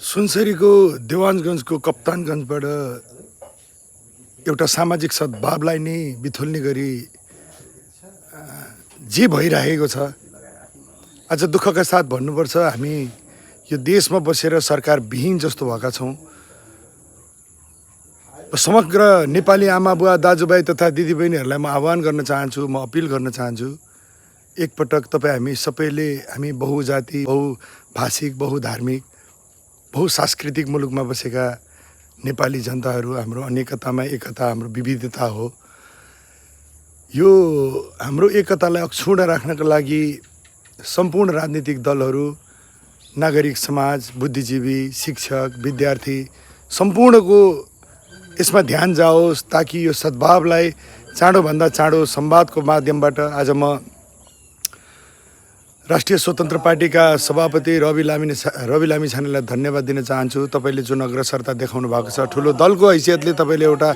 सुनसरीको देवानगञ्जको कप्तानगञ्जबाट एउटा सामाजिक सद्भावलाई नै बिथोल्ने गरी जे भइरहेको छ। आज दुःखका साथ भन्नुपर्छ, हामी यो देशमा बसेर सरकार विहीन जस्तो भएका छौँ। समग्र नेपाली आमा बुवा दाजुभाइ तथा दिदीबहिनीहरूलाई म आह्वान गर्न चाहन्छु, म अपिल गर्न चाहन्छु, एकपटक तपाईँ हामी सबैले हामी बहुजाति, बहुभाषिक, बहुधार्मिक, बहुसांस्कृतिक मुलुकमा बसेका नेपाली जनताहरू, हाम्रो अनेकतामा एकता, हाम्रो विविधता हो। यो हाम्रो एकतालाई अक्षुण्ण राख्नका लागि सम्पूर्ण राजनीतिक दलहरू, नागरिक समाज, बुद्धिजीवी, शिक्षक, विद्यार्थी सम्पूर्णको यसमा ध्यान जाओस्, ताकि यो सद्भावलाई चाँडोभन्दा चाँडो संवादको माध्यमबाट आज म राष्ट्रिय स्वतन्त्र पार्टीका सभापति रवि लामिछानेलाई धन्यवाद दिन चाहन्छु। तपाईँले जुन अग्रसरता देखाउनु भएको छ, ठुलो दलको हैसियतले तपाईँले एउटा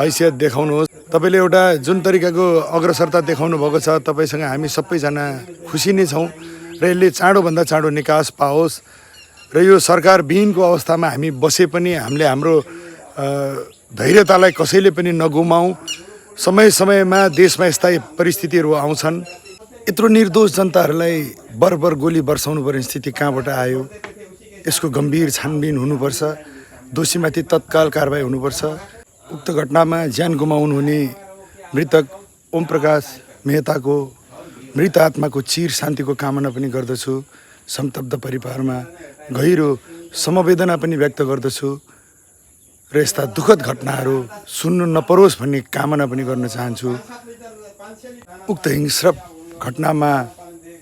हैसियत देखाउनुहोस्। तपाईँले एउटा जुन तरिकाको अग्रसरता देखाउनु भएको छ, तपाईँसँग हामी सबैजना खुसी नै छौँ र यसले चाँडोभन्दा चाँडो निकास पाओस् र यो सरकार विहीनको अवस्थामा हामी बसे पनि हामीले हाम्रो धैर्यतालाई कसैले पनि नगुमाउँ। समयमा देशमा यस्ता परिस्थितिहरू आउँछन्। यत्रो निर्दोष जनताहरूलाई बर्बर गोली बर्साउनु पर्ने स्थिति कहाँबाट आयो? यसको गम्भीर छानबिन हुनुपर्छ, दोषीमाथि तत्काल कारबाही हुनुपर्छ। उक्त घटनामा ज्यान गुमाउनु हुने मृतक ओम प्रकाश मेहताको मृत आत्माको चिर शान्तिको कामना पनि गर्दछु। संतप्त परिवारमा गहिरो समवेदना पनि व्यक्त गर्दछु र यस्ता दुःखद घटनाहरू सुन्नु नपरोस् भन्ने कामना पनि गर्न चाहन्छु। उक्त हिंस्रक घटनामा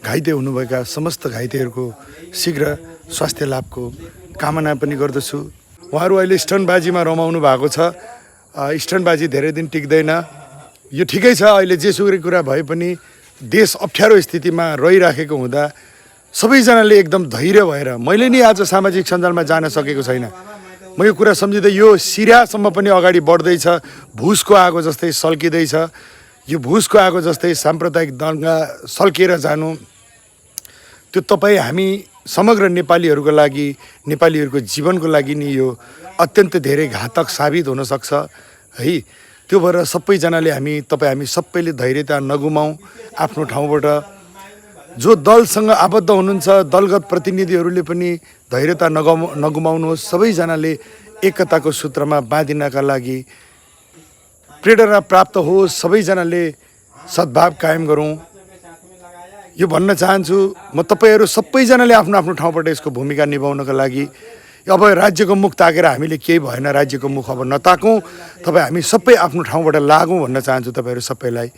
घाइते हुनुभएका समस्त घाइतेहरूको शीघ्र स्वास्थ्य लाभको कामना पनि गर्दछु। उहाँहरू अहिले स्टन्टबाजीमा रमाउनु भएको छ। स्टन्टबाजी धेरै दिन टिक्दैन। यो ठिकै छ, अहिले जेसुकै कुरा भए पनि देश अप्ठ्यारो स्थितिमा रहिराखेको हुँदा सबैजनाले एकदम धैर्य भएर, मैले नि आज सामाजिक सञ्जालमा जान सकेको छैन, म यो कुरा सम्झिँदै यो सिरियासम्म पनि अगाडि बढ्दैछ, भुसको आगो जस्तै सल्किँदैछ। यो भुसको आगो जस्तै साम्प्रदायिक दङ्गा सल्किएर जानु, त्यो तपाईँ हामी समग्र नेपालीहरूको लागि, नेपालीहरूको जीवनको लागि नि यो अत्यन्त धेरै घातक साबित हुनसक्छ है। त्यो भएर सबैजनाले हामी सबैले धैर्यता नगुमाउँ। आफ्नो ठाउँबाट जो दलसँग आबद्ध हुनुहुन्छ, दलगत प्रतिनिधिहरूले पनि धैर्यता नगुमाउनुहोस्। सबैजनाले एकताको सूत्रमा बाँधिनका लागि प्रेरणा प्राप्त होस्। सबैजनाले सद्भाव कायम गरौँ, यो भन्न चाहन्छु। म तपाईँहरू सबैजनाले आफ्नो आफ्नो ठाउँबाट यसको भूमिका निभाउनका लागि, अब राज्यको मुख ताकेर हामीले केही भएन, राज्यको मुख अब नताकौँ, तपाईँ हामी सबै आफ्नो ठाउँबाट लागौँ भन्न चाहन्छु तपाईँहरू सबैलाई।